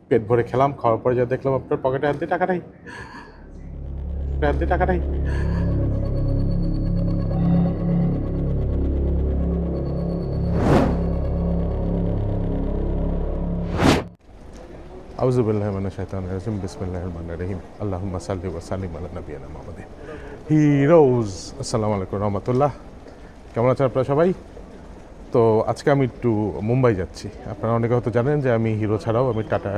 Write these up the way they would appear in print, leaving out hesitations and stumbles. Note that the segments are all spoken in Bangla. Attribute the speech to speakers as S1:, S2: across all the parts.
S1: পেট ভরে খেলাম, খাওয়ার পরে যা দেখলাম আপনার পকেটে হাত দিয়ে টাকাটাই হাত দিয়ে টাকাটাই আউযুবিল্লাহি মিনাশ শাইতানির রাজিম বিসমিল্লাহির রহমানির রহিম আল্লাহুম্মা সাল্লি ওয়া সাল্লিম আলা নাবিয়িনা মুহাম্মাদ হিরোজ। আসসালামু আলাইকুম রহমতুল্লাহ। কেমন আছেন আপনারা সবাই? তো আজকে আমি একটু মুম্বাই যাচ্ছি। আপনারা অনেকে হয়তো জানেন যে আমি হিরো ছাড়াও আমি টাটা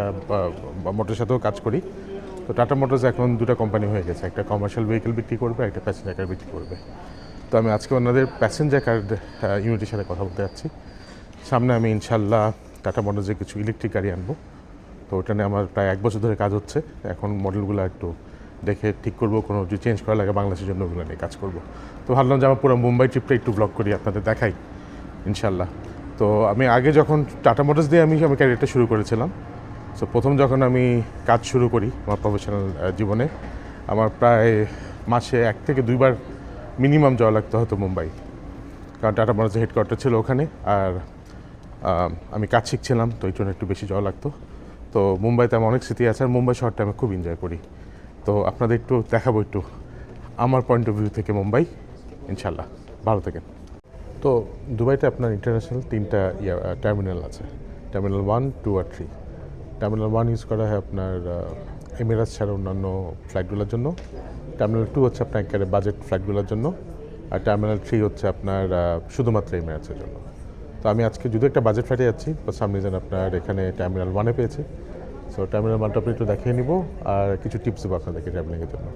S1: মোটরের সাথেও কাজ করি। তো টাটা মোটরস এখন দুটো কোম্পানি হয়ে গেছে, একটা কমার্শিয়াল ভেহিকেল বিক্রি করবে, একটা প্যাসেঞ্জার কার বিক্রি করবে। তো আমি আজকে ওনাদের প্যাসেঞ্জার কার ইউনিটের সাথে কথা বলতে যাচ্ছি। সামনে আমি ইনশাল্লাহ টাটা মোটরসের কিছু ইলেকট্রিক গাড়ি আনবো। তো ওটা নিয়ে আমার প্রায় 1 বছর ধরে কাজ হচ্ছে। এখন মডেলগুলো একটু দেখে ঠিক করবো, কোনো যদি চেঞ্জ করা লাগে বাংলাদেশের জন্য ওগুলো নিয়ে কাজ করবো। তো ভাবলাম যে আমার পুরো মুম্বাই ট্রিপটা একটু ব্লগ করি, আপনাদের দেখাই ইনশাল্লাহ। তো আমি আগে যখন টাটা মোটরস দিয়ে আমি ক্যারিয়ারটা শুরু করেছিলাম, সো প্রথম যখন আমি কাজ শুরু করি আমার প্রফেশনাল জীবনে, আমার প্রায় মাসে 1 থেকে 2 বার মিনিমাম যাওয়া লাগতো হয়তো মুম্বাই, কারণ টাটা মোটরসের হেডকোয়ার্টার ছিল ওখানে। আর আমি কাজ শিখছিলাম, তো এই জন্য একটু বেশি যাওয়া লাগতো। তো মুম্বাইতে আমার অনেক স্মৃতি আছে, আর মুম্বাই শহরটা আমি খুব এনজয় করি। তো আপনাদের একটু দেখাবো একটু আমার পয়েন্ট অফ ভিউ থেকে মুম্বাই ইনশাল্লাহ। ভালো থাকেন। তো দুবাইতে আপনার ইন্টারন্যাশনাল 3টা টার্মিনাল আছে, টার্মিনাল 1, 2 আর 3। টার্মিনাল 1 ইউজ করা হয় আপনার এমিরাটস ছাড়া অন্যান্য ফ্লাইটগুলোর জন্য। টার্মিনাল 2 হচ্ছে আপনার একেবারে বাজেট ফ্লাইটগুলোর জন্য। আর টার্মিনাল 3 হচ্ছে আপনার শুধুমাত্র এমিরাটসের জন্য। তো আমি আজকে যদি একটা বাজেট ফ্লাইটে যাচ্ছি, তো সামনে যেন আপনার এখানে টার্মিনাল 1-এ পেয়েছি। সো টার্মিনাল 1টা আপনি একটু দেখিয়ে নিব, আর কিছু টিপস দেবো আপনাদেরকে ট্রাভেলিংয়ের জন্য।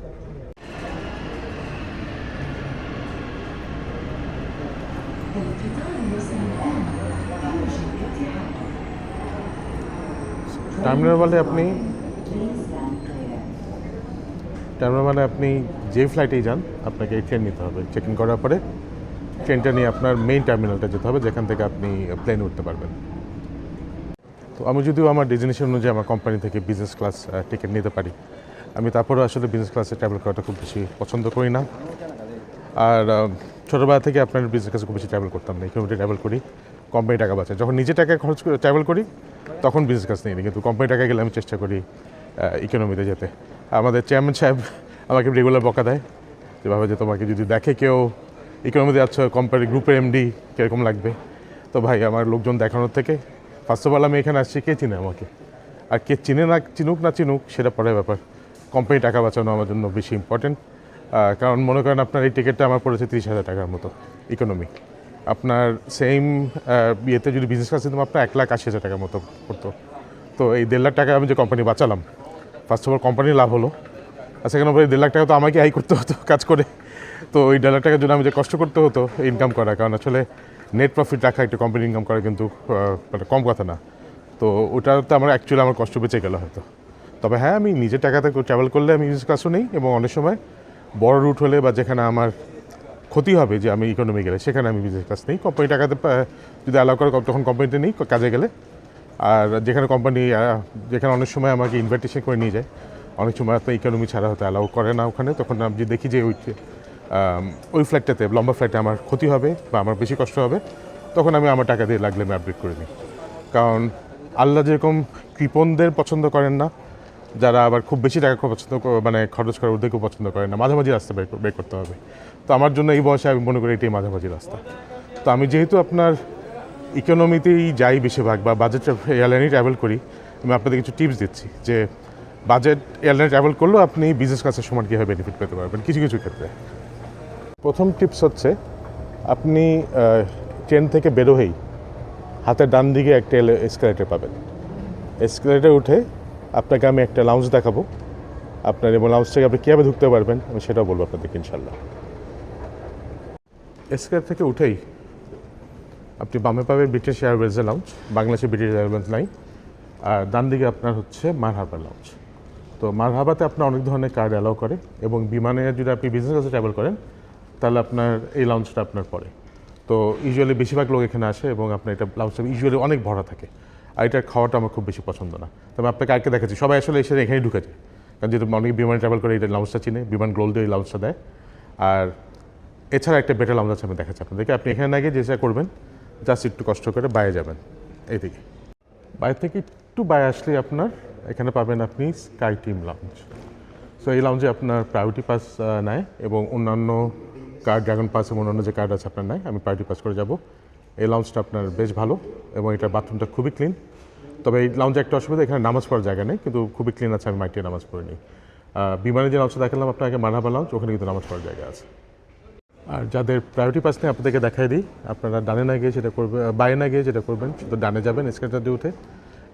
S1: টার্মিনাল ওয়ানে আপনি যে ফ্লাইটেই যান আপনাকে এই ট্রেন নিতে হবে। চেক ইন করার পরে ট্রেনটা নিয়ে আপনার মেইন টার্মিনালটা যেতে হবে, যেখান থেকে আপনি প্লেনে উঠতে পারবেন। তো আমি যদিও আমার ডেস্টিনেশন অনুযায়ী আমার কোম্পানি থেকে বিজনেস ক্লাস টিকিট নিতে পারি, আমি তারপরেও আসলে বিজনেস ক্লাসে ট্রাভেল করাটা খুব বেশি পছন্দ করি না। আর ছোটোবেলা থেকে আপনার বিজনেস ক্লাসে খুব বেশি ট্রাভেল করতাম না, ইকোনমিতে ট্রাভেল করি, কোম্পানি টাকা বাঁচায়। যখন নিজে টাকা খরচ করে ট্রাভেল করি তখন বিজনেস ক্লাস নিই, কিন্তু কোম্পানি টাকা গেলে আমি চেষ্টা করি ইকোনমিতে যেতে। আমাদের চেয়ারম্যান সাহেব আমাকে রেগুলার বকা দেয়, যেভাবে যে তোমাকে যদি দেখে কেউ ইকোনমিতে যাচ্ছ কোম্পানি গ্রুপের এমডি কীরকম লাগবে। তো ভাই, আমার লোকজন দেখানোর থেকে ফার্স্ট অফ অল আমি এখানে আসছি, কে চিনে আমাকে, আর কে চিনে না চিনুক না চিনুক সেটা পরের ব্যাপার। কোম্পানি টাকা বাঁচানো আমার জন্য বেশি ইম্পর্টেন্ট। কারণ মনে করেন আপনার এই টিকিটটা আমার পড়েছে 30,000 টাকার মতো ইকোনমি। আপনার সেম ইয়েতে যদি বিজনেস ক্লাসে দিতাম আপনার 1,80,000 টাকার মতো পড়তো। তো এই 1.5 লাখ টাকা আমি যে কোম্পানি বাঁচালাম, ফার্স্ট অফ অল কোম্পানির লাভ হলো, আর সেকেন্ড অফ অল 1.5 লাখ টাকা তো আমাকে আয় করতে হতো কাজ করে। তো ওই 1.5 লাখ টাকার জন্য আমি যে কষ্ট করতে হতো ইনকাম করা, কারণ আসলে নেট প্রফিট রাখা একটা কোম্পানি ইনকাম করা কিন্তু মানে কম কথা না। তো ওটাতে আমার অ্যাকচুয়ালি আমার কষ্ট বেঁচে গেলো হয়তো। তবে হ্যাঁ, আমি নিজের টাকাতে ট্রাভেল করলে আমি বিজনেস ক্লাসও নেই, এবং অনেক সময় বড় রুট হলে বা যেখানে আমার ক্ষতি হবে যে আমি ইকোনমি গেলে, সেখানে আমি বিজনেস ক্লাস নেই। কোম্পানি টাকাতে যদি অ্যালাউ করে তখন কোম্পানিতে নেই কাজে গেলে। আর যেখানে কোম্পানি যেখানে অনেক সময় আমাকে ইনভাইটেশন করে নিয়ে যায়, অনেক সময় আপনার ইকোনমি ছাড়া হয়তো অ্যালাউ করে না ওখানে, তখন আমি যে দেখি যে ওই ফ্লাইটটাতে লম্বা ফ্লাইটে আমার ক্ষতি হবে বা আমার বেশি কষ্ট হবে, তখন আমি আমার টাকা দিয়ে লাগলে আমি আপডেট করে নিই। কারণ আল্লাহ যেরকম কৃপণদের পছন্দ করেন না, যারা আবার খুব বেশি টাকা মানে খরচ করে ওদেরকেও পছন্দ করেন না, মাঝামাঝি রাস্তা বের করতে হবে। তো আমার জন্য এই বয়সে আমি মনে করি এটাই মাঝামাঝি রাস্তা। তো আমি যেহেতু আপনার ইকোনমিতেই যাই বেশিরভাগ বা বাজেট এয়ারলাইনেই ট্রাভেল করি, আমি আপনাদের কিছু টিপস দিচ্ছি যে বাজেট এয়ারলাইনে ট্রাভেল করলেও আপনি বিজনেস ক্লাসের সমান কীভাবে বেনিফিট পেতে পারবেন কিছু কিছু ক্ষেত্রে। প্রথম টিপস হচ্ছে, আপনি ট্রেন থেকে বেরোহেই হাতের ডান দিকে একটা এসকেলেটর পাবেন। এসকেলেটর উঠে আপনাকে আমি একটা লাউঞ্জ দেখাবো, আপনার এবং লাউঞ্জ থেকে আপনি কীভাবে ঢুকতে পারবেন আমি সেটাও বলবো আপনাদেরকে ইনশাল্লাহ। এসকেলেটর থেকে উঠেই আপনি বামে পাবেন ব্রিটিশ এয়ারওয়েজের লাউঞ্জ, বাংলাদেশে ব্রিটিশ এয়ারওয়েজ নাই। আর ডান দিকে আপনার হচ্ছে মারহাবা লাউঞ্জ। তো মারহাবাতে আপনার অনেক ধরনের কার্ড অ্যালাউ করে, এবং বিমানে যদি আপনি বিজনেস ক্লাসে ট্রাভেল করেন তাহলে আপনার এই লাউঞ্জটা আপনার পড়ে। তো ইউজুয়ালি বেশিরভাগ লোক এখানে আসে, এবং আপনার এটা লাউঞ্জটা ইউজুয়ালি অনেক ভরা থাকে, আর এটার খাওয়াটা আমার খুব বেশি পছন্দ না। তবে আপনাকে আগে দেখাচ্ছি, সবাই আসলে এসে এখানেই ঢুকে যায়, কারণ যেহেতু অনেক বিমানে ট্রাভেল করে এটা লাউঞ্জটা চিনে, বিমান গোল্ড দিয়ে এই লাউঞ্জটা দেয়। আর এছাড়া একটা বেটার লাউঞ্জ আছে, আমি দেখাচ্ছি আপনাদেরকে। আপনি এখানে না গিয়ে যেটা করবেন, জাস্ট একটু কষ্ট করে বাইরে যাবেন, এই দিকে। বাইরে থেকে একটু বাইরে আসলে আপনার এখানে পাবেন আপনি স্কাই টিম লাউঞ্জ। সো এই লাউঞ্জে আপনার প্রায়োরিটি পাস নেয় এবং অন্যান্য কার্ড, ড্রাগন পাস এবং অন্যান্য যে কার্ড আছে আপনার নেয়। আমি প্রায়োরিটি পাস করে যাব। এই লাউঞ্জটা আপনার বেশ ভালো এবং এটার বাথরুমটা খুবই ক্লিন। তবে এই লাউঞ্জে একটা অসুবিধা, এখানে নামাজ পড়ার জায়গা নেই, কিন্তু খুবই ক্লিন আছে। আমি মাইটিয়ে নামাজ পড়ে নিই। বিমানে যে লাউঞ্জটা দেখালাম আপনাকে, মারহাবা লাউঞ্জ, ওখানে কিন্তু নামাজ পড়ার জায়গা আছে। আর যাদের প্রায়োরিটি পাস নেই আপনাদেরকে দেখাই দিই, আপনারা ডানে না গিয়ে যেটা করবেন, বাইরে না গিয়ে যেটা করবেন, শুধু ডানে যাবেন, এসকেলেটর দিয়ে উঠে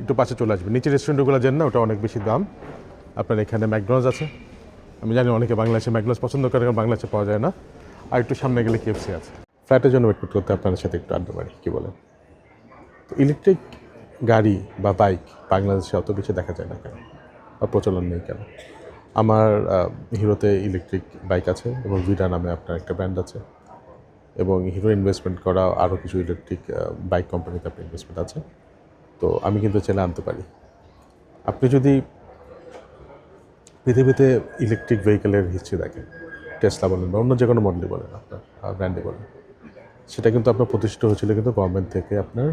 S1: একটু পাশে চলে আসবেন। নিচে রেস্টুরেন্টগুলো যান না, ওটা অনেক বেশি দাম। আপনার এখানে ম্যাকডোনাল্ডস আছে। আমি জানি অনেকে বাংলাদেশে ম্যাকডোনাল্ডস পছন্দ করে, কারণ বাংলাদেশে পাওয়া যায় না। আর একটু সামনে গেলে KFC আছে। ফ্ল্যাটের জন্য ওয়েট করতে করতে আপনাদের সাথে একটু আড্ডা মারি, কী বলেন? তো ইলেকট্রিক গাড়ি বা বাইক বাংলাদেশে অত বেশি দেখা যায় না কেন, বা প্রচলন নেই কেন? আমার হিরোতে ইলেকট্রিক বাইক আছে এবং ভিডা নামে আপনার একটা ব্র্যান্ড আছে, এবং হিরো ইনভেস্টমেন্ট করা আরও কিছু ইলেকট্রিক বাইক কোম্পানিতে আপনার ইনভেস্টমেন্ট আছে। তো আমি কিন্তু চাইলে আনতে পারি। আপনি যদি পৃথিবীতে ইলেকট্রিক ভেহিকেলের হিস্ট্রি দেখেন, টেসলা বলেন বা অন্য যে কোনো মডেলই বলেন, আপনার ব্র্যান্ডে বলেন, সেটা কিন্তু আপনার প্রতিষ্ঠিত হয়েছিল কিন্তু গভর্নমেন্ট থেকে আপনার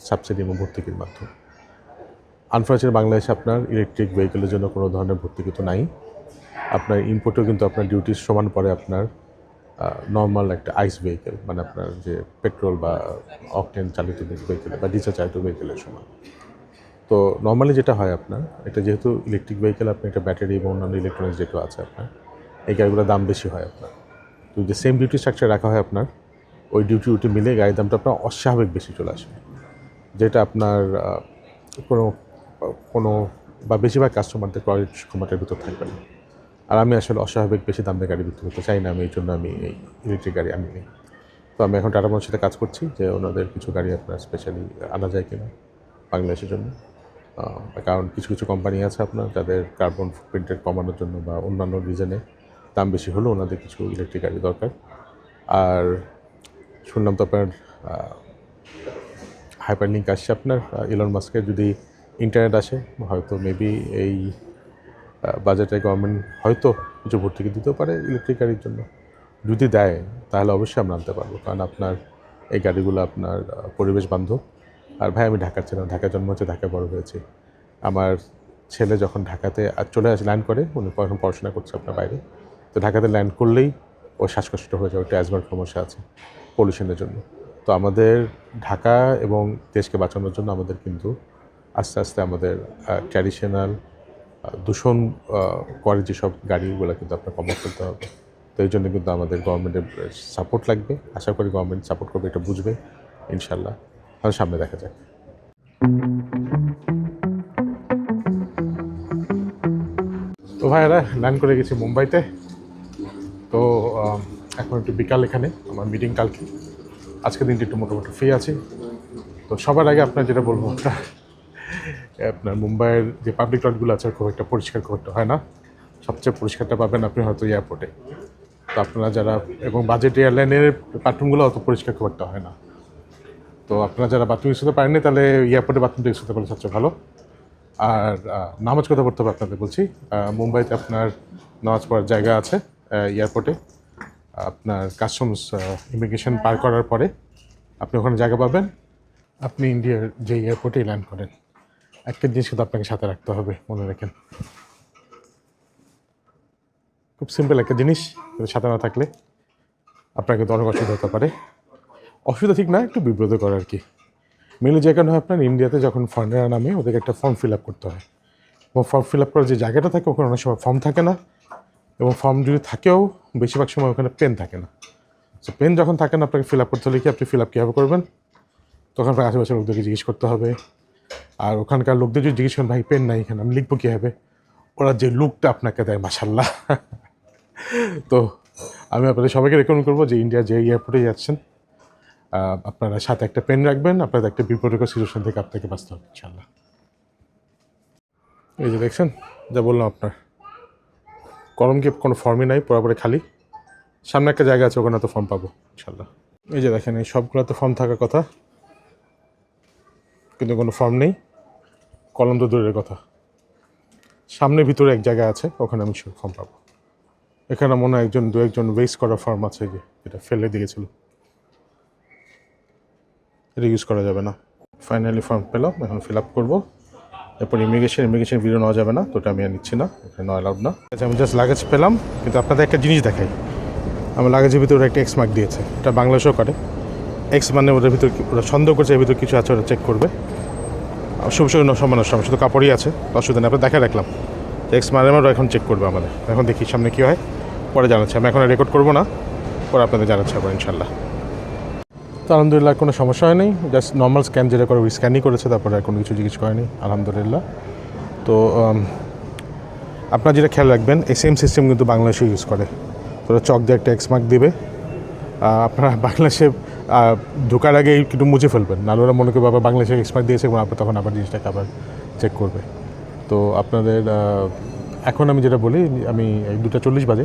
S1: সাবসিডি এবং ভর্তুকির মাধ্যমে। আনফর্চুনেটলি বাংলাদেশে আপনার ইলেকট্রিক ভেহিকেলের জন্য কোনো ধরনের ভর্তুকি তো নাই। আপনার ইম্পোর্টেও কিন্তু আপনার ডিউটির সমান পড়ে আপনার নর্মাল একটা আইস ভেহিকেল, মানে আপনার যে পেট্রোল বা অকটেন চালিত ভেহিকেল বা ডিজেল চালিত ভেহিকেলের সমান। তো নর্মালি যেটা হয় আপনার, এটা যেহেতু ইলেকট্রিক ভেহিকেল, আপনার একটা ব্যাটারি এবং অন্যান্য ইলেকট্রনিক্স যেটা আছে আপনার, এই গাড়িগুলোর দাম বেশি হয় আপনার। তো যে সেম ডিউটি স্ট্রাকচার রাখা হয় আপনার, ওই ডিউটি মিলে গাড়ির দামটা আপনার অস্বাভাবিক বেশি চলে আসবে, যেটা আপনার কোনো কোনো বা বেশিরভাগ কাস্টমারদের ক্রয় ক্ষমতার ভিতর থাকবে না। আর আমি আসলে অস্বাভাবিক বেশি দাম দিয়ে গাড়ি বিক্রি করতে চাই না। আমি এই জন্য আমি এই ইলেকট্রিক গাড়ি আনি নি। তো আমি এখন টাটা মোটরসের সাথে কাজ করছি যে ওনাদের কিছু গাড়ি আপনার স্পেশালি আনা যায় কিনা বাংলাদেশের জন্য। কারণ কিছু কিছু কোম্পানি আছে আপনার যাদের কার্বন ফুটপ্রিন্টের কমানোর জন্য বা অন্যান্য রিজনে দাম বেশি হলেও ওনাদের কিছু ইলেকট্রিক গাড়ি দরকার। আর শুনলাম তো আপনার হাইপার লিঙ্ক আসছে আপনার, ইলন মাস্কের যদি ইন্টারনেট আসে, হয়তো মেবি এই বাজেটে গভর্নমেন্ট হয়তো কিছু ভর্তুকি দিতেও পারে ইলেকট্রিক গাড়ির জন্য। যদি দেয় তাহলে অবশ্যই আমরা আনতে পারবো, কারণ আপনার এই গাড়িগুলো আপনার পরিবেশ বান্ধব। আর ভাই, আমি ঢাকার ছিলাম, ঢাকায় জন্ম হচ্ছে, ঢাকায় বড় হয়েছি। আমার ছেলে যখন ঢাকাতে চলে আসে, ল্যান্ড করে, উনি এখন পড়াশোনা করছে আপনার বাইরে, তো ঢাকাতে ল্যান্ড করলেই ও শ্বাসকষ্ট হয়ে যায়, ওটা অ্যাজমার সমস্যা আছে পলিউশনের জন্য। তো আমাদের ঢাকা এবং দেশকে বাঁচানোর জন্য আমাদের কিন্তু আস্তে আস্তে আমাদের ট্র্যাডিশনাল দূষণ করে যেসব গাড়িগুলো কিন্তু আপনার কমিয়ে ফেলতে হবে। তো এই জন্য কিন্তু আমাদের গভর্নমেন্টের সাপোর্ট লাগবে। আশা করি গভর্নমেন্ট সাপোর্ট করবে, এটা বুঝবে ইনশাল্লাহ। তাহলে সামনে দেখা যাক। তো ভাইয়ারা, ল্যান্ড করে গেছি মুম্বাইতে। তো এখন একটু বিকাল, এখানে আমার মিটিং কালকে, আজকের দিনটি একটু মোটামুটি ফ্রি আছি। তো সবার আগে আপনার যেটা বলবো, আপনার মুম্বাইয়ের যে পাবলিক টয়লেটগুলো আছে খুব একটা পরিষ্কার খুব একটা হয় না। সবচেয়ে পরিষ্কারটা পাবেন আপনি হয়তো এয়ারপোর্টে। তো আপনারা যারা, এবং বাজেট এয়ারলাইনের বাথরুমগুলো অত পরিষ্কার খুব একটা হয় না। তো আপনারা যারা বাথরুম ইউজ করতে পারেননি, তাহলে এয়ারপোর্টে বাথরুমটা ইউজ করতে পারলে সবচেয়ে ভালো। আর নামাজ কথা পড়তে হবে আপনাদের বলছি। মুম্বাইতে আপনার নামাজ পড়ার জায়গা আছে এয়ারপোর্টে। আপনার কাস্টমস ইমিগ্রেশন পার করার পরে আপনি ওখানে জায়গা পাবেন। আপনি ইন্ডিয়ার যে এয়ারপোর্টেই ল্যান্ড করেন, একটা জিনিস কিন্তু আপনাকে সাথে রাখতে হবে, মনে রাখেন। খুব সিম্পল একটা জিনিস, কিন্তু সাথে না থাকলে আপনার কিন্তু অনেক অসুবিধা হতে পারে। অসুবিধা ঠিক না, একটু বিব্রত করা আর কি। মেনলি যে কারণে আপনার ইন্ডিয়াতে যখন ফরেনাররা নামে, ওদেরকে একটা ফর্ম ফিল আপ করতে হয়, এবং ফর্ম ফিল আপ করার যে জায়গাটা থাকে ওখানে অনেক সময় ফর্ম থাকে না, এবং ফর্ম যদি থাকেও বেশিরভাগ সময় ওখানে পেন থাকে না। সো পেন যখন থাকে না, আপনাকে ফিল আপ করতে হলে কি আপনি ফিল আপ কীভাবে করবেন? তখন আপনার আশেপাশের লোকদেরকে জিজ্ঞেস করতে হবে। আর ওখানকার লোকদের যদি জিজ্ঞেস করেন, ভাই পেন নাই এখানে, আমি লিখবো কীভাবে, ওরা যে লুকটা আপনাকে দেয়, মাশাল্লাহ। তো আমি আপনাদের সবাইকে রেকমেন্ড করবো যে ইন্ডিয়া যে এয়ারপোর্টে যাচ্ছেন, আপনারা সাথে একটা পেন রাখবেন। আপনাদের একটা বিপরীত সিচুয়েশন থেকে আপনাকে বাঁচতে হবে ইনশাল্লাহ। এই যে দেখছেন, যা বললাম আপনার, কলমকে কোনো ফর্মই নাই, পুরোপুরি খালি। সামনে একটা জায়গা আছে, ওখানে তো ফর্ম পাবো ইনশাল্লাহ। এই যে দেখেন, এই সবগুলোতে ফর্ম থাকার কথা, কিন্তু কোনো ফর্ম নেই। কলম তো দূরের কথা, সামনে ভিতরে এক জায়গা আছে, ওখানে আমি ফর্ম পাবো। এখানে মনে হয় দু একজন ওয়েস্ট করা ফর্ম আছে, যে এটা ফেলে দিয়েছিল, এটা ইউজ করা যাবে না। ফাইনালি ফর্ম পেলাম, এখন ফিল আপ করবো। এরপর ইমিগ্রেশন ভিডিও নেওয়া যাবে না, তো ওটা আমি আর নিচ্ছি না, এখানে নেওয়া অ্যালাউড না। আচ্ছা, আমি জাস্ট লাগেজ পেলাম, কিন্তু আপনাদের একটা জিনিস দেখাই। আমার লাগেজের ভিতরে একটা এক্স মার্ক দিয়েছে, এটা বাংলাদেশেও করে। এক্স মানে ওদের ভিতরে ওরা সন্দেহ করছে এর ভিতরে কিছু আছে, ওরা চেক করবে। শুভ সমান শুধু কাপড়ই আছে, অসুবিধা নেই, আপনার দেখা রাখলাম। এক্স মানে ওরা এখন চেক করবে আমাদের। এখন দেখি সামনে কী হয়, পরে জানাচ্ছি। আমি এখন রেকর্ড করবো না, পরে আপনাদের জানাচ্ছি আবার ইনশাল্লাহ। তো আলহামদুলিল্লাহ কোনো সমস্যা হয়নি, জাস্ট নর্মাল স্ক্যান যেটা করে ওই স্ক্যানই করেছে, তারপরে আর কোনো কিছু জিজ্ঞেস করেনি আলহামদুলিল্লাহ। তো আপনারা যেটা খেয়াল রাখবেন, এই সেম সিস্টেম কিন্তু বাংলাদেশে ইউজ করে। তোরা চক দিয়ে একটা এক্স মার্ক দেবে, আপনারা বাংলাদেশে ঢোকার আগে একটু মুছে ফেলবেন, নাহলে ওরা মনে করবে আবার বাংলাদেশে এক্স মার্ক দিয়েছে এবং আপনার তখন আবার জিনিসটাকে আবার চেক করবে। তো আপনাদের এখন আমি যেটা বলি, আমি 2:40 বাজে,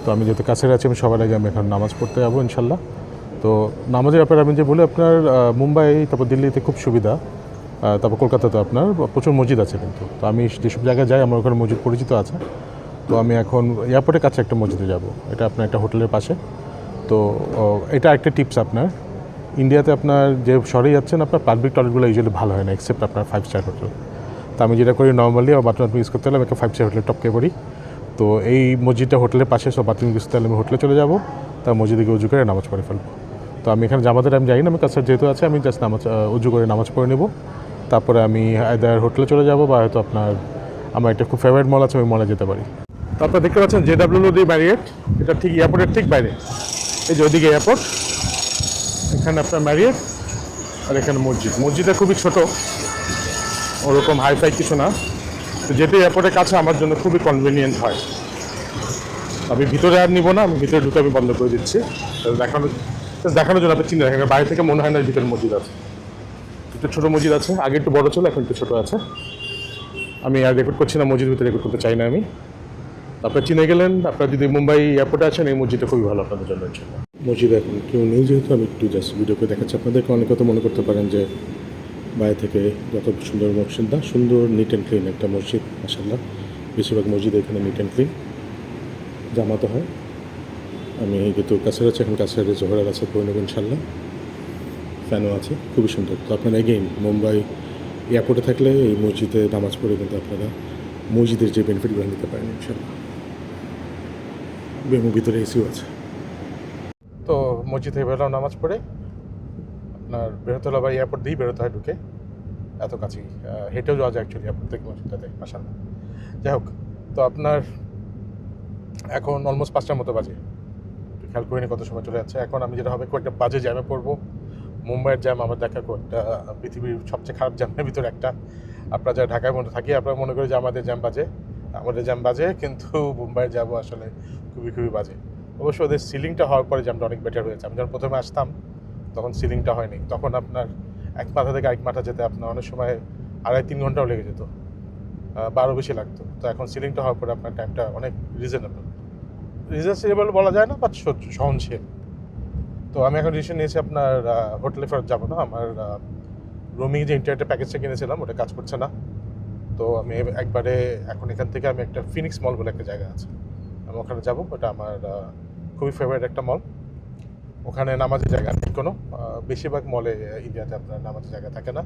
S1: তো আমি যেহেতু কাছের আছি, আমি সবার আগে আমি এখন নামাজ পড়তে যাবো ইনশাল্লাহ। তো নামাজের ব্যাপারে আমি যে বলি, আপনার মুম্বাই তারপর দিল্লিতে খুব সুবিধা, তারপর কলকাতাতে আপনার প্রচুর মসজিদ আছে কিন্তু। তো আমি যেসব জায়গায় যাই আমার ওখানে মসজিদ পরিচিত আছে। তো আমি এখন এয়ারপোর্টের কাছে একটা মসজিদে যাব, এটা আপনার একটা হোটেলের পাশে। তো এটা একটা টিপস আপনার, ইন্ডিয়াতে আপনার যে শহরে যাচ্ছেন, আপনার পাবলিক টয়লেটগুলো ইউজুয়ালি ভালো হয় না, এক্সেপ্ট আপনার 5 স্টার হোটেল। তো আমি যেটা করি নর্মালি, বাথরুম ইউজ করতে হলে আমি একটা 5 স্টার হোটেলে টপকে পড়ি। তো এই মসজিদটা হোটেলের পাশে, সব বাথরুম ইউজ করতে হলে আমি হোটেলে চলে যাবো, তার মসজিদে গিয়ে উজু করে নামাজ পড়ে ফেলবো। তো আমি এখানে জামাতের আমি যাই না, আমি কাছে যেহেতু আছে, আমি জাস্ট উজু করে নামাজ পড়ে নেব। তারপরে আমি আইদার হোটেলে চলে যাব, বা হয়তো আপনার আমার একটা খুব ফেভারিট মল আছে, ওই মলে যেতে পারি। তারপরে দেখতে পাচ্ছেন JW ম্যারিয়েট, এটা ঠিক এয়ারপোর্টের ঠিক বাইরে। এই যে ওইদিকে এয়ারপোর্ট, এখানে আপনার ম্যারিয়েট, আর এখানে মসজিদটা খুবই ছোট, ওরকম হাইফাই কিছু না। তো যেহেতু এয়ারপোর্টের কাছে আমার জন্য খুবই কনভিনিয়েন্ট হয়। আমি ভিতরে আর নিব না, আমি ভিতরে ঢুকে আমি বন্ধ করে দিচ্ছি, দেখানোর জন্য। আপনি চিন্তা রাখেন, বাইরে থেকে মনে হয় না ভিতরে মসজিদ আছে। একটু ছোটো মসজিদ আছে, আগে একটু বড় ছিল, এখন একটু ছোটো আছে। আমি আর রেকর্ড করছি না, মসজিদ ভিতরে রেকর্ড করতে চাই না আমি। আপনারা চিনে গেলেন, আপনারা যদি মুম্বাই এয়ারপোর্টে আছেন, এই মসজিদটা খুবই ভালো আপনাদের জন্য। মসজিদ এখন কেউ নেই যেহেতু, আমি একটু জাস্ট ভিডিও করে দেখাচ্ছি আপনাদেরকে। অনেকে তো মনে করতে পারেন যে বাইরে থেকে যত সুন্দর মসজিদ না, সুন্দর নিট অ্যান্ড ক্লিন একটা মসজিদ মাশাআল্লাহ। বেশিরভাগ মসজিদ এখানে নিট অ্যান্ড ক্লিন, জামাতে হয়। আমি যেহেতু কাছের আছে, এখন কাছের জোহরার আছে, পড়ে নেব ইনশাল্লাহ। ফ্যানও আছে, খুবই সুন্দর। তো আপনারা এগেইন মুম্বাই এয়ারপোর্টে থাকলে এই মসজিদে নামাজ পড়ে কিন্তু আপনারা মসজিদের যে বেনিফিটগুলো নিতে পারেন ইনশাল্লাহ। ভিতরে এসিও আছে। তো মসজিদ থেকে বেরোলাম নামাজ পড়ে, আপনার বেরোতে হলে আবার এয়ারপোর্ট দিয়েই বেরোতে হয় ঢুকে, এত কাছেই হেঁটেও যাওয়া যায় অ্যাকচুয়ালি এয়ারপোর্ট থেকে মসজিদটাতে মাশাআল্লাহ। যাই হোক, তো আপনার এখন অলমোস্ট 5টার মতো বাজে, খেয়াল করিনি কত সময় চলে যাচ্ছে। এখন আমি যেটা হবে, কয়েকটা বাজে জ্যামে পড়বো। মুম্বাইয়ের জ্যাম আমার দেখা কয়েকটা পৃথিবীর সবচেয়ে খারাপ জ্যামের ভিতরে একটা। আপনারা যারা ঢাকায় মধ্যে থাকি, আপনারা মনে করি যে আমাদের জ্যাম বাজে, কিন্তু মুম্বাইয়ের জ্যামও আসলে খুবই বাজে। অবশ্য ওদের সিলিংটা হওয়ার পরে জ্যামটা অনেক বেটার হয়েছে। আমি যখন প্রথমে আসতাম তখন সিলিংটা হয়নি, তখন আপনার এক মাথা থেকে আরেক মাথা যেতে আপনার অনেক সময় 2.5-3 ঘন্টাও লেগে যেত, বা আরও বেশি লাগতো। তো এখন সিলিংটা হওয়ার পরে আপনার টাইমটা অনেক রিজনেবল বলা যায় না, বাট সহনশীল। তো আমি এখন ডিসিশন নিয়েছি, আপনার হোটেলে ফেরত যাবো না। আমার রোমিং যে ইন্টারনেটের প্যাকেজটা কিনেছিলাম ওটা কাজ করছে না। তো আমি একবারে এখন এখান থেকে আমি একটা ফিনিক্স মল বলে একটা জায়গা আছে, আমি ওখানে যাবো। ওটা আমার খুবই ফেভারিট একটা মল। ওখানে নামাজের জায়গা নেই কোনো, বেশিরভাগ মলে ইন্ডিয়াতে আপনার নামাজের জায়গা থাকে না।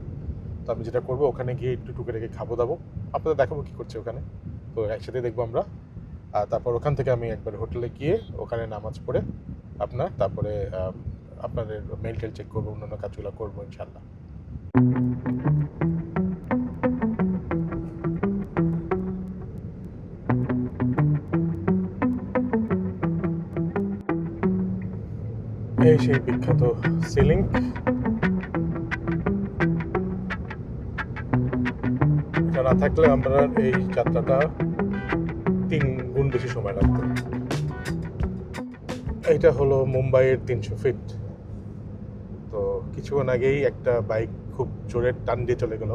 S1: তো আমি যেটা করবো, ওখানে গিয়ে একটু টুকে রেখে খাবো দাবো, আপনাদের দেখাবো কী করছে ওখানে। তো একসাথে দেখবো আমরা। আর তারপর ওখান থেকে আমি একবার হোটেলে গিয়ে ওখানে নামাজ পড়ে তারপরে আপনাদের মেইল টেল চেক করবো, অন্যান্য কাজগুলো করবো ইনশাল্লাহ। এই সেই বিখ্যাত সিলিং, এটা না থাকলে আমরা এই যাত্রাটা 3 গুণ বেশি সময় লাগতো। এইটা হলো মুম্বাইয়ের 300 ফিট। তো কিছুক্ষণ আগেই একটা বাইক খুব জোরে টান দিয়ে চলে গেল।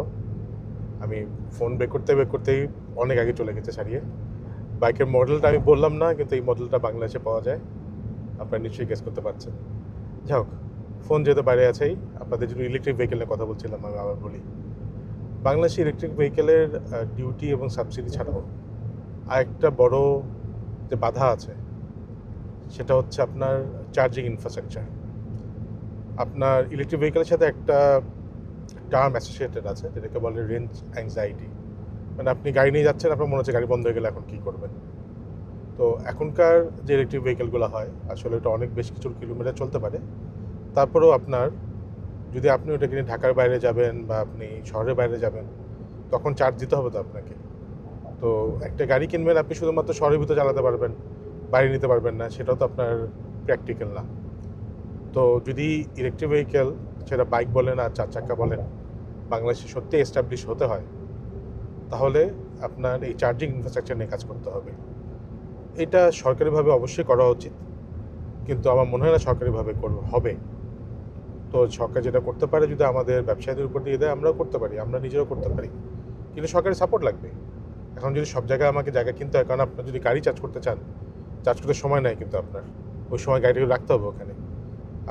S1: আমি ফোন বের করতেই অনেক আগে চলে গেছে ছাড়িয়ে। বাইকের মডেলটা আমি বললাম না, কিন্তু এই মডেলটা বাংলাদেশে পাওয়া যায়, আপনারা নিশ্চয়ই গেস করতে পারছেন। যাই হোক, ফোন যেহেতু বাইরে আছেই, আপনাদের যদি ইলেকট্রিক ভেহিকেল নিয়ে কথা বলছিলাম, আমি আবার বলি, বাংলাদেশে ইলেকট্রিক ভেহিকেলের ডিউটি এবং সাবসিডি ছাড়াও আরেকটা বড় যে বাধা আছে, সেটা হচ্ছে আপনার চার্জিং ইনফ্রাস্ট্রাকচার। আপনার ইলেকট্রিক ভেহিকেলের সাথে একটা টার্ম অ্যাসোসিয়েটেড আছে, যেটাকে বলে রেঞ্জ অ্যাংজাইটি। মানে আপনি গাড়ি নিয়ে যাচ্ছেন, আপনার মনে হচ্ছে গাড়ি বন্ধ হয়ে গেলে এখন কী করবেন। তো এখনকার যে ইলেকট্রিক ভেহিকেলগুলো হয় আসলে এটা অনেক বেশ কিছু কিলোমিটার চলতে পারে। তারপরেও আপনার যদি আপনি ওটাকে নিয়ে ঢাকার বাইরে যাবেন বা আপনি শহরের বাইরে যাবেন, তখন চার্জ দিতে হবে তো আপনাকে। তো একটা গাড়ি কিনবেন, আপনি শুধুমাত্র শহরের ভিতরে চালাতে পারবেন, বাইরে নিতে পারবেন না, সেটাও তো আপনার প্র্যাকটিক্যাল না। তো যদি ইলেকট্রিক ভেহিকেল, সেটা বাইক বলেন আর 4 চাক্কা বলেন, বাংলাদেশে সত্যি এস্টাবলিশ হতে হয়, তাহলে আপনার এই চার্জিং ইনফ্রাস্ট্রাকচার নিয়ে কাজ করতে হবে। এটা সরকারিভাবে অবশ্যই করা উচিত, কিন্তু আমার মনে হয় না সরকারিভাবে হবে। তো সরকার যেটা করতে পারে, যদি আমাদের ব্যবসায়ীদের উপর দিয়ে দেয়, আমরাও করতে পারি, আমরা নিজেরাও করতে পারি, কিন্তু সরকারি সাপোর্ট লাগবে। এখন যদি সব জায়গায় আমাকে জায়গা কিনতে হয়, কারণ আপনার যদি গাড়ি চার্জ করতে চান, চার্জ করতে সময় নেয়, কিন্তু আপনার ওই সময় গাড়িটা রাখতে হবে ওখানে।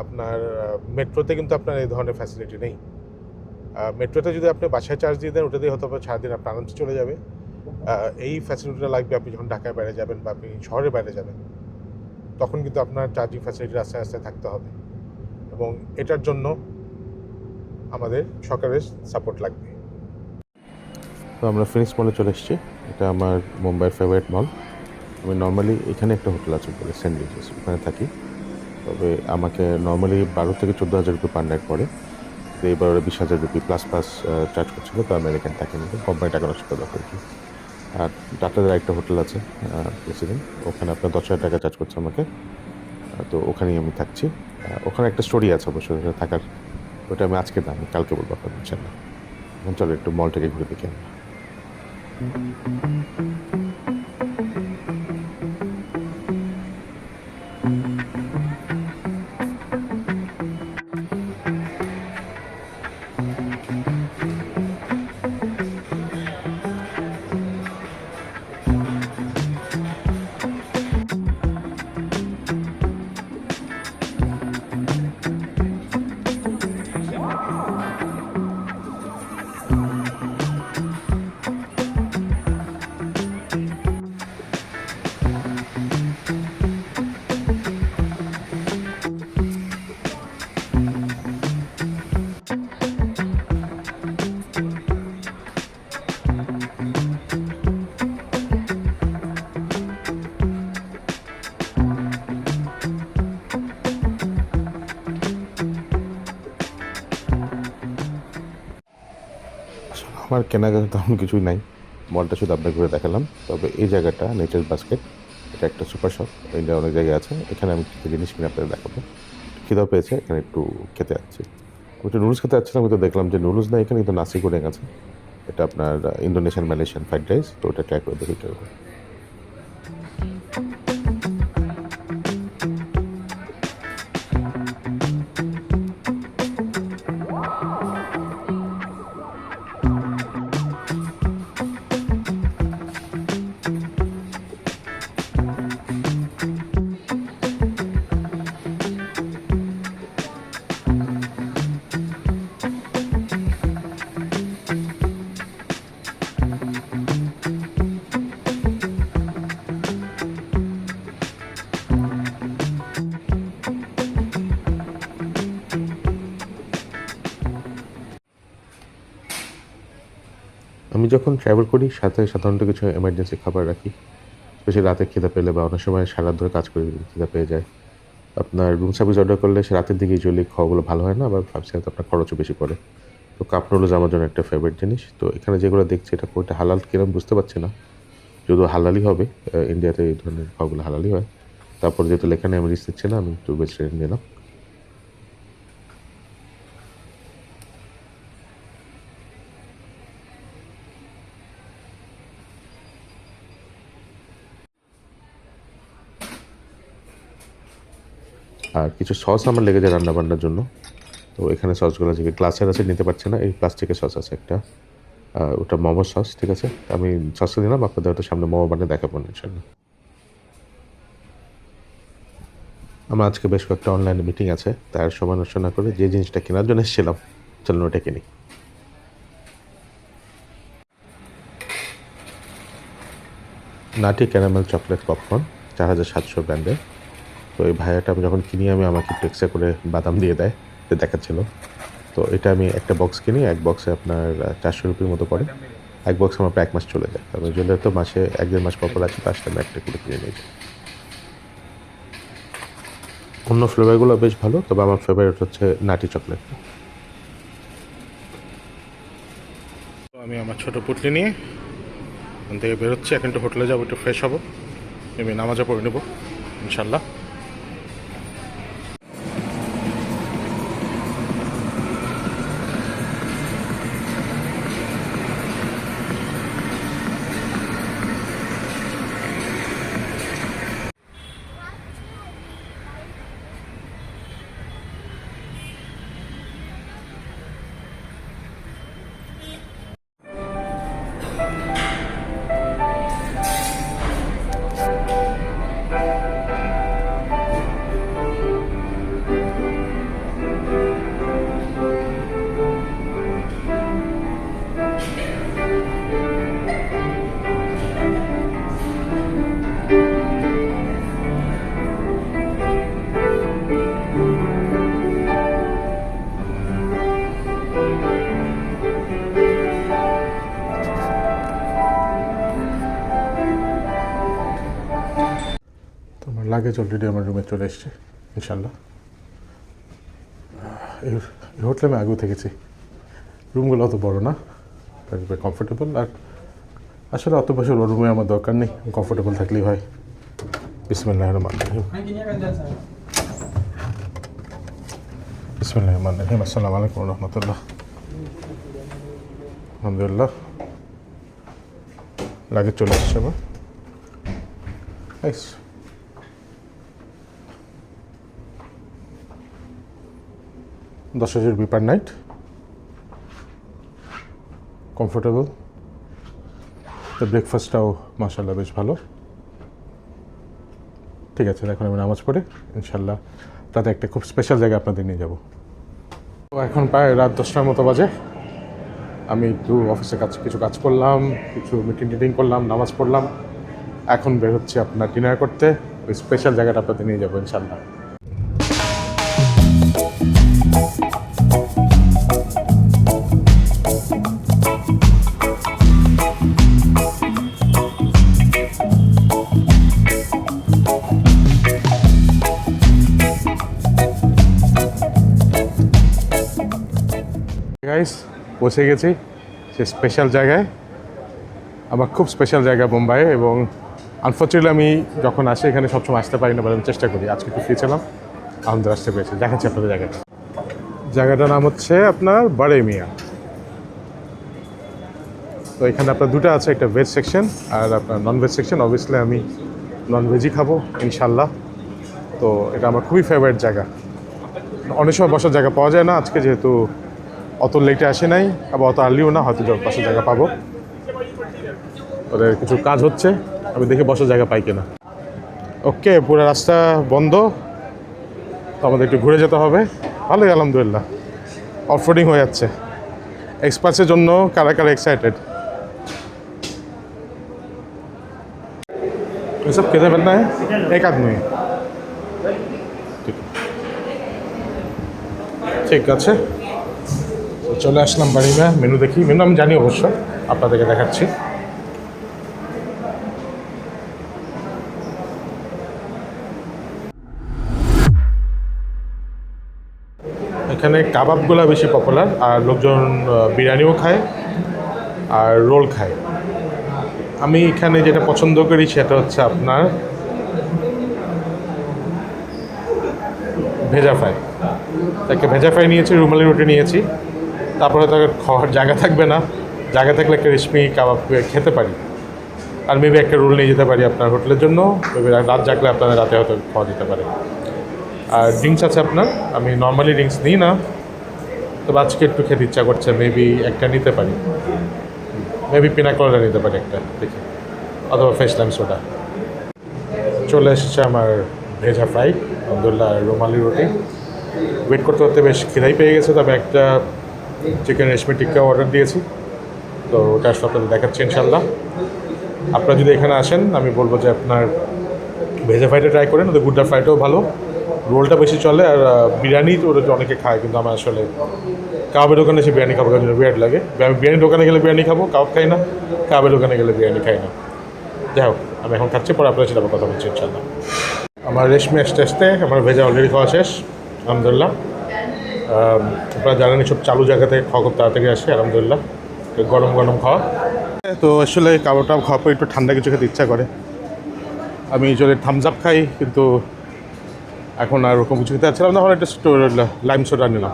S1: আপনার মেট্রোতে কিন্তু আপনার এই ধরনের ফ্যাসিলিটি নেই। মেট্রোতে যদি আপনি বাসায় চার্জ দিয়ে দেন, ওটা দিয়ে হয়তো সারাদিন আপনার আরামসে চলে যাবে। এই ফ্যাসিলিটিটা লাগবে আপনি যখন ঢাকার বাইরে যাবেন বা আপনি শহরের বাইরে যাবেন, তখন কিন্তু আপনার চার্জিং ফ্যাসিলিটি রাস্তায় রাস্তায় থাকতে হবে, এবং এটার জন্য আমাদের সরকারের সাপোর্ট লাগবে। তো আমরা ফিনিক্স মলে চলে এসেছি। এটা আমার মুম্বাইয়ের ফেভারিট মল। আমি নর্মালি এখানে একটা হোটেল আছে বলে সেন্ট লুইসেস, ওখানে থাকি। তবে আমাকে নর্মালি 12 থেকে 14,000 রুপি পার নাইট পড়ে। তো এবার 20,000 রুপি প্লাস চার্জ করছিল, তো আমি এখানে থাকি না, কোম্পানি টাকা নষ্ট করে আর কি। আর টাটাদের একটা হোটেল আছে প্রেসিডেন্ট, ওখানে আপনার 10,000 টাকা চার্জ করছে আমাকে। তো ওখানেই আমি থাকছি। ওখানে একটা স্টোরি আছে অবশ্যই থাকার, ওটা আমি আজকে না, আমি কালকে বলবো আপনার ইনশাল্লাহ। এখন চলো একটু মলটাকে ঘুরে দেখি আমরা। আমার কেনাকাটা তেমন কিছুই নাই, মলটা শুধু আপনাকে ঘুরে দেখালাম। তবে এই জায়গাটা নেচার বাস্কেট, এটা একটা সুপার শপ, ইন্ডিয়ার অনেক জায়গায় আছে, এখানে আমি কিছু জিনিস কিনে আপনাদের দেখাবো। খিদাও পেয়েছে, এখানে একটু খেতে যাচ্ছি। আমি একটু নুডলস খেতে যাচ্ছিলাম, আমি তো দেখলাম যে নুডলস না, এখানে কিন্তু নাসি গোরেং আছে। এটা আপনার ইন্দোনেশিয়ান মালয়েশিয়ান ফ্রাইড রাইস, তো ওটা ট্রাই করে দেখি কীরকম। আমি যখন ট্রাভেল করি, সাথে সাধারণত কিছু এমার্জেন্সি খাবার রাখি, স্পেশালি রাতে খিদে পেলে, বা অনেক সময় সারা রাত ধরে কাজ করে খিদে পেয়ে যায়। আপনার রুম সার্ভিস অর্ডার করলে সে রাতের দিকে ইউজুয়ালি খাওয়াগুলো ভালো হয় না, আবার ভাবছি হয়তো আপনার খরচও বেশি পড়ে। তো কাপ নুডলস আমার জন্য একটা ফেভারিট জিনিস। তো এখানে যেগুলো দেখছি, এটা কোনটা হালাল কিরম বুঝতে পারছি না, যদিও হালালই হবে, ইন্ডিয়াতে এই ধরনের খাওয়াগুলো হালালই হয়। তারপর যেহেতু লেখা নেই, আমি রিস্ক নিচ্ছি না, আমি একটু ভেজিটেরিয়ান নিলাম। আর কিছু সস আমার লেগে যায় রান্নাবান্নার জন্য। তো এখানে সসগুলো যে গ্লাসের আছে, নিতে পারছে না, এই প্লাস্টিকের সস আছে একটা, ওটা মোমোর সস, ঠিক আছে। আমি সসটা নিলাম, আপনাদের হয়তো সামনে মোমো বানিয়ে দেখাবো ইনশাল্লাহ। আমার আজকে বেশ কয়েকটা অনলাইনে মিটিং আছে, তার সমালোচনা করে যে জিনিসটা কেনার জন্য এসেছিলাম, চলুন ওটা কিনি। নাটি ক্যারামেল চকলেট পপকর্ন, 4,700 ব্র্যান্ডের। তো এই ভাইয়াটা আমি যখন কিনি, আমাকে একটু এক্সট্রা করে বাদাম দিয়ে দেয়, দেখাচ্ছিল। তো এটা আমি একটা বক্স কিনি, এক বক্সে আপনার 400 রুপির মতো পড়ে। এক বক্স আমার প্রায় 1 মাস চলে যায়। আমি জন্য তো মাসে 1-1.5 মাস পর আসলে আসলে আমি একটা করে কিনে নিয়ে যাই। অন্য ফ্লেভারগুলো বেশ ভালো, তবে আমার ফেভারিট হচ্ছে নাটি চকলেট। আমি আমার ছোট পুটলি নিয়ে ওখান থেকে বেরোচ্ছি। এখন একটু হোটেলে যাবো, একটু ফ্রেশ হবো, আমি নামাজে পড়ে নেবো ইনশাল্লাহ। আমার লাগেজ অলরেডি আমার রুমে চলে এসছে ইনশাল্লাহ। এই হোটেলে আমি আগেও থেকেছি। রুমগুলো অত বড় না, কমফোর্টেবল, আর আসলে অত বছর রুমে আমার দরকার নেই, কমফোর্টেবল থাকলেই হয়। বিসমিল্লাহির রহমানির রহিম। বিসমিল্লাহির রহমানির রহিম। আসসালামু আলাইকুম রহমতুল্লাহ। আলহামদুলিল্লাহ, লাগেজ চলে এসছে আমার। 10,000 রুপি পার নাইট, কমফোর্টেবল। তো ব্রেকফাস্টটাও মাশাআল্লাহ বেশ ভালো। ঠিক আছে, এখন আমি নামাজ পড়ে ইনশাল্লাহ তাতে একটা খুব স্পেশাল জায়গা আপনাদের নিয়ে যাব। তো এখন প্রায় রাত 10টার মতো বাজে। আমি একটু অফিসে কিছু কাজ করলাম, কিছু মিটিং করলাম, নামাজ পড়লাম। এখন বের হচ্ছে আপনার ডিনার করতে। ওই স্পেশাল জায়গাটা আপনাদের নিয়ে যাবো ইনশাল্লাহ। গাইস, পৌঁছে গেছি সে স্পেশাল জায়গায়। আমার খুব স্পেশাল জায়গা বোম্বাইয়ে, এবং আনফর্চুনেটলি আমি যখন আসি এখানে সবসময় আসতে পারি না, বলে আমি চেষ্টা করি। আজকে একটু ফ্রি ছিলাম, আমাদের আসতে পেরেছি। দেখাচ্ছি আপনাদের জায়গাটার নাম হচ্ছে আপনার বারেমিয়া। তো এখানে আপনার দুটো আছে, একটা ভেজ সেকশন আর আপনার নন ভেজ সেকশন। অবভিয়াসলি আমি নন ভেজই খাবো ইনশাল্লাহ। তো এটা আমার খুবই ফেভারিট জায়গা। অনেক সময় বসার জায়গা পাওয়া যায় না, আজকে যেহেতু অত লেটে আসে নাই, আবার অত আর্লিও না, হয়তো বসার জায়গা পাবো। ওদের কিছু কাজ হচ্ছে, আমি দেখি বসার জায়গা পাই কিনা। ওকে, পুরো রাস্তা বন্ধ, তো আমাদের একটু ঘুরে যেতে হবে। ভালোই আলহামদুলিল্লাহ, অফরোডিং হয়ে যাচ্ছে। এক্সপার্টসের জন্য কারা কারা এক্সাইটেড? এসব খেতে পারেন না এক আদমি? ঠিক আছে, চলে আসলাম বাড়িতে। মেনু দেখি, মেনু আমি জানি অবশ্য, আপনাদেরকে দেখাচ্ছি। এখানে কাবাবগুলো বেশি পপুলার, আর লোকজন বিরিয়ানিও খায় আর রোল খায়। আমি এখানে যেটা পছন্দ করি সেটা হচ্ছে আপনার ভেজা ফ্রাই। তাকে ভেজা ফ্রাই নিয়েছি, রুমালি রুটি নিয়েছি। তারপরে তাকে খাওয়ার জায়গা থাকবে না, জায়গা থাকলে একটা রেশমি কাবাব খেতে পারি। আর মেবি একটা রোল নিয়ে যেতে পারি আপনার হোটেলের জন্য। মেবি রাত জাগলে আপনাদের রাতে হয়তো খাওয়া যেতে পারে। আর ড্রিঙ্কস আছে আপনার, আমি নর্মালি ড্রিঙ্কস নিই না, তবে আজকে একটু খেতে ইচ্ছা করছে, মেবি একটা নিতে পারি। মেবি পিনাকোলাডা নিতে পারি একটা, দেখি, অথবা ফ্রেশ লাইম সোডা। চলে এসেছে আমার ভেজা ফ্রাই, আলহামদুলিল্লাহ, রুমালি রুটি। ওয়েট করতে করতে বেশ খিদাই পেয়ে গেছে, তবে একটা চিকেন রেশমি টিক্কা অর্ডার দিয়েছি, তো ওটা আসলে আপনাদের দেখাচ্ছি ইনশাল্লাহ। আপনারা যদি এখানে আসেন, আমি বলবো যে আপনার ভেজা ফ্রাইটা ট্রাই করেন, ওদের গুড্ডা ফ্রাইটাও ভালো, রোলটা বেশি চলে আর বিরিয়ানি তো ওটা অনেকে খায়, কিন্তু আমার আসলে কাবাবের দোকানে এসে বিরিয়ানি খাবো জন্য বিরাট লাগে। আমি বিরিয়ানির দোকানে গেলে বিরিয়ানি খাবো, কাবাব খাই না। কাবাবের দোকানে গেলে বিরিয়ানি খাই না। যাই হোক, আমি এখন খাচ্ছি, পরে আপনার সাথে আবার কথা বলছি ইনশাল্লাহ। আমার রেশমি আসতে আসতে আমার ভেজা অলরেডি খাওয়া শেষ, আলহামদুলিল্লাহ। আপনারা জানেন সব চালু জায়গা থেকে খাওয়া খুব তাড়াতাড়ি আসে, আলহামদুলিল্লাহ। গরম গরম খাওয়া। তো আসলে কাবাবটা খাওয়ার পর একটু ঠান্ডা কিছু খেতে ইচ্ছা করে। আমি যদি থামস আপ খাই, কিন্তু এখন আর ওরকম কিছু খেতে চাচ্ছিলাম না, এখন একটা লাইম সোডা নিলাম।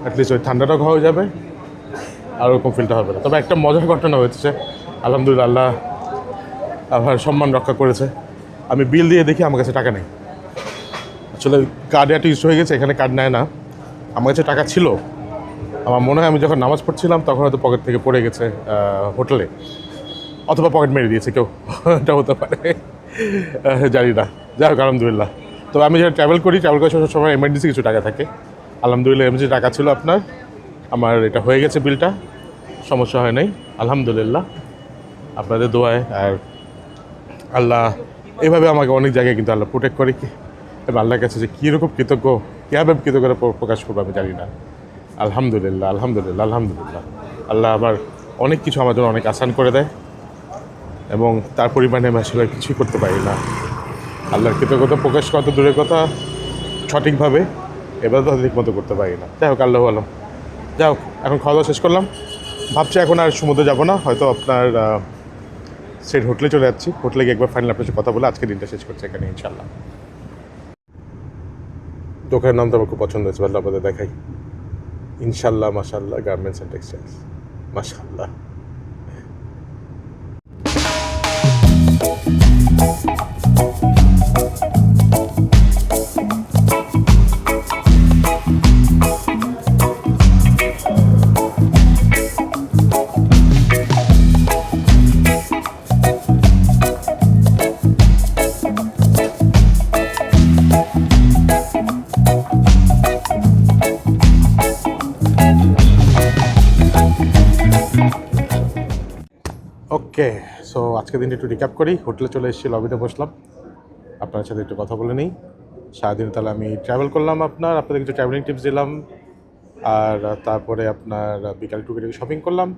S1: অ্যাটলিস্ট ওই ঠান্ডাটাও খাওয়া যাবে আর ওরকম ফিলটা হবে না। তবে একটা মজার ঘটনা হয়েছে, আলহামদুলিল্লাহ, আল্লাহ আমার সম্মান রক্ষা করেছে। আমি বিল দিয়ে দেখি আমার কাছে টাকা নেই। আসলে কার্ড একটা ইউজ হয়ে গেছে, এখানে কার্ড নেয় না। আমার কাছে টাকা ছিল, আমার মনে হয় আমি যখন নামাজ পড়ছিলাম তখন হয়তো পকেট থেকে পড়ে গেছে হোটেলে, অথবা পকেট মেরে দিয়েছে কেউ, এটা হতে পারে, জানি না। যাই হোক, আলহামদুলিল্লাহ। তো আমি যেটা ট্রাভেল করি সময় এমার্জেন্সি কিছু টাকা থাকে, আলহামদুলিল্লাহ এমার্জেন্সি টাকা ছিল আপনার। আমার এটা হয়ে গেছে, বিলটা সমস্যা হয় নাই, আলহামদুলিল্লাহ, আপনাদের দোয়ায়। আর আল্লাহ এইভাবে আমাকে অনেক জায়গায় কিন্তু আল্লাহ প্রোটেক্ট করে, কি এবং আল্লাহর কাছে যে কীরকম কৃতজ্ঞ, কীভাবে কৃতজ্ঞতা প্রকাশ করবো আমি জানি না। আলহামদুলিল্লাহ, আলহামদুলিল্লাহ, আলহামদুলিল্লাহ। আল্লাহ আবার অনেক কিছু আমার জন্য অনেক আসান করে দেয়, এবং তার পরিমাণে আমি আসলে কিছুই করতে পারি না। আল্লাহর কৃতজ্ঞতা প্রকাশ করা তো দূরের কথা, সঠিকভাবে এবার তো ঠিক মতো করতে পারি না। যাই হোক, আল্লাহ আলম। যাই হোক, এখন খাওয়া দাওয়া শেষ করলাম, ভাবছি এখন আর সমুদ্রে যাবো না, হয়তো আপনার স্ট্রেট হোটেলে চলে যাচ্ছি। হোটেলে গিয়ে একবার ফাইনাল আপনার সাথে কথা বলে আজকে দিনটা শেষ করছি এখানে ইনশাল্লাহ। দোকানের নাম তো আমার খুব পছন্দ হয়েছে, ভালো আপনাদের দেখাই। ইনশাল্লাহ, মাশাল্লাহ গার্মেন্টস অ্যান্ড টেক্সটাইলস, মাশাল্লাহ। ওকে, সো আজকের দিনটা একটু রিক্যাপ করি। হোটেলে চলে এসেছি, লবিতে বসলাম, আপনার সাথে একটু কথা বলে নিই। সারাদিন তাহলে আমি ট্রাভেল করলাম, আপনাদের কিছু ট্রাভেলিং টিপস দিলাম, আর তারপরে আপনার বিকাল টুকিটাকি শপিং করলাম,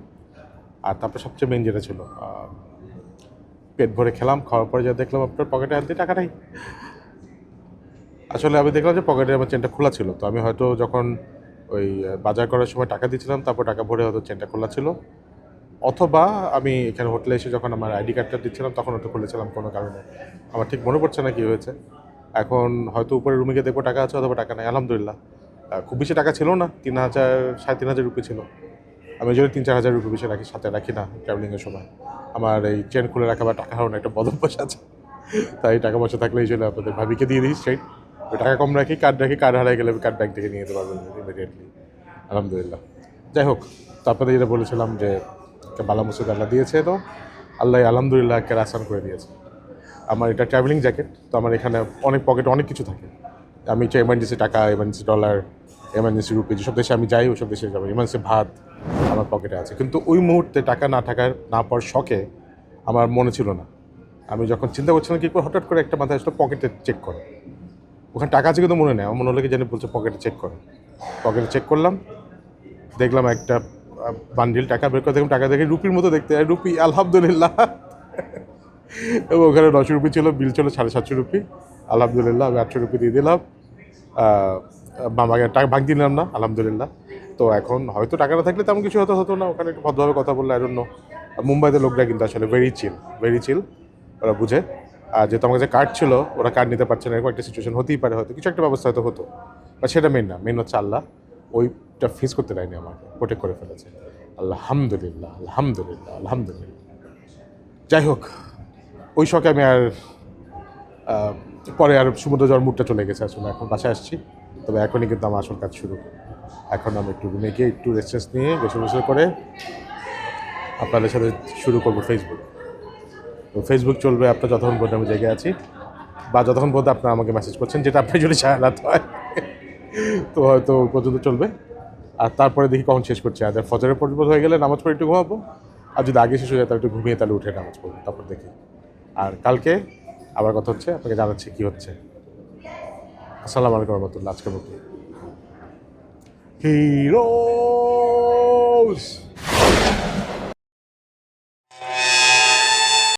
S1: আর তারপরে সবচেয়ে মেন যেটা ছিল, পেট ভরে খেলাম। খাওয়ার পরে যা দেখলাম আপনার পকেটে হাত দিয়ে টাকা নেই। আসলে আমি দেখলাম যে পকেটে আমার চেনটা খোলা ছিল, তো আমি হয়তো যখন ওই বাজার করার সময় টাকা দিয়েছিলাম, তারপর টাকা ভরে হয়তো চেনটা খোলা ছিল, অথবা আমি এখানে হোটেলে এসে যখন আমার আইডি কার্ডটা দিচ্ছিলাম তখন হয়তো খুলেছিলাম কোনো কারণে, আমার ঠিক মনে পড়ছে না কী হয়েছে। এখন হয়তো উপরে রুমে গিয়ে দেখবো টাকা আছে, অথবা টাকা নেই। আলহামদুলিল্লাহ, খুব বেশি টাকা ছিল না, 3,000 3,500 রুপি ছিল। আমি যদি 3-4 হাজার রুপি বেশি রাখি, সাথে রাখি না ট্রাভেলিংয়ের সময়। আমার এই চেন খুলে রাখা বা টাকা হারানোর একটা বদ অভ্যাস আছে, তাই টাকা পয়সা থাকলে এই জন্য আপনাদের ভাবিকে দিয়ে দিই স্ট্রেট। টাকা কম রাখি, কার্ড হারাই গেলে কার্ড ব্যাংক থেকে নিয়ে যেতে পারবেন ইমিডিয়েটলি, আলহামদুলিল্লাহ। যাই হোক, তো আপনাদের যেটা বলেছিলাম যে একটা বালা মুসিদ আল্লাহ দিয়েছে, তো আল্লাহ আলহামদুলিল্লাহ একটা আসান করে দিয়েছে। আমার এটা ট্রাভেলিং জ্যাকেট, তো আমার এখানে অনেক পকেটে অনেক কিছু থাকে। আমি চাই এমার্জেন্সি টাকা, এমার্জেন্সি ডলার, এমার্জেন্সি রুপি, যেসব দেশে আমি যাই ওইসব দেশে যাবো, এমার্জেন্সি ভাত আমার পকেটে আছে। কিন্তু ওই মুহূর্তে টাকা না পাওয়ার শখে আমার মনে ছিল না। আমি যখন চিন্তা করছিলাম কী করে, হঠাৎ করে একটা মাথায় আসলো পকেটে চেক করে, ওখানে টাকা আছে কিন্তু মনে নেই। আমার মনে হলো কি জানি বলছে পকেটে চেক করে। পকেটে চেক করলাম, দেখলাম একটা বান্ডিল টাকা বের করে, দেখলাম টাকা দেখে রুপির মতো দেখতে, রুপি, আলহামদুলিল্লাহ। এবং ওখানে 900 রুপি ছিল, বিল ছিল 750 রুপি, আলহামদুলিল্লাহ। আমি 800 রুপি দিয়ে দিলাম, মামাকে টাকা ভাগ দিলাম না, আলহামদুলিল্লাহ। তো এখন হয়তো টাকা না থাকলে তেমন কিছু হতো না, ওখানে একটু ভদ্রভাবে কথা বললে। আই ডোন্ট নো, মুম্বাইতে লোকরা কিন্তু আসলে ভেরি চিল, ওরা বুঝে। আর যেহেতু আমার কাছে কার্ড ছিল, ওরা কার্ড নিতে পারছে না, এরকম একটা সিচুয়েশন হতেই পারে, হয়তো কিছু একটা ব্যবস্থা হয়তো হতো, বা সেটা মেন না। মেন হচ্ছে আল্লাহ ওইটা ফেস করতে দেয়নি, আমাকে প্রোটেক্ট করে ফেলেছে, আলহামদুলিল্লাহ, আলহামদুলিল্লাহ, আলহামদুলিল্লাহ। যাই হোক, ওই শখে আমি আর পরে আর সমুদ্র যাওয়ার মুডটা চলে গেছে আসলে। এখন বাসায় আসছি, তবে এখনই কিন্তু আমার আসল কাজ শুরু। এখন আমি একটু রুমে গিয়ে একটু রেস্ট নিয়ে গোসল করে আপনাদের সাথে শুরু করবো ফেসবুক। তো ফেসবুক চলবে আপনার যতক্ষণ পর্যন্ত আমি জেগে আছি, বা যতক্ষণ পর্যন্ত আপনারা আমাকে মেসেজ করছেন, যেটা আপনার যদি সারারাত হয়, তো হয়তো ওই পর্যন্ত চলবে। আর তারপরে দেখি কখন শেষ করছি। আর ফজরের পর্যন্ত হয়ে গেলে নামাজ পড়ে একটু ঘুমাবো, আর যদি আগে শেষ হয়ে যায় তাহলে একটু ঘুমিয়ে তাহলে উঠে নামাজ পড়বো, তারপর দেখি। আর কালকে আবার কথা হচ্ছে, আপনাকে জানাচ্ছি কী হচ্ছে। আসসালামু আলাইকুম রহমতুল্লাহ। আজকের মতো হিরোজ।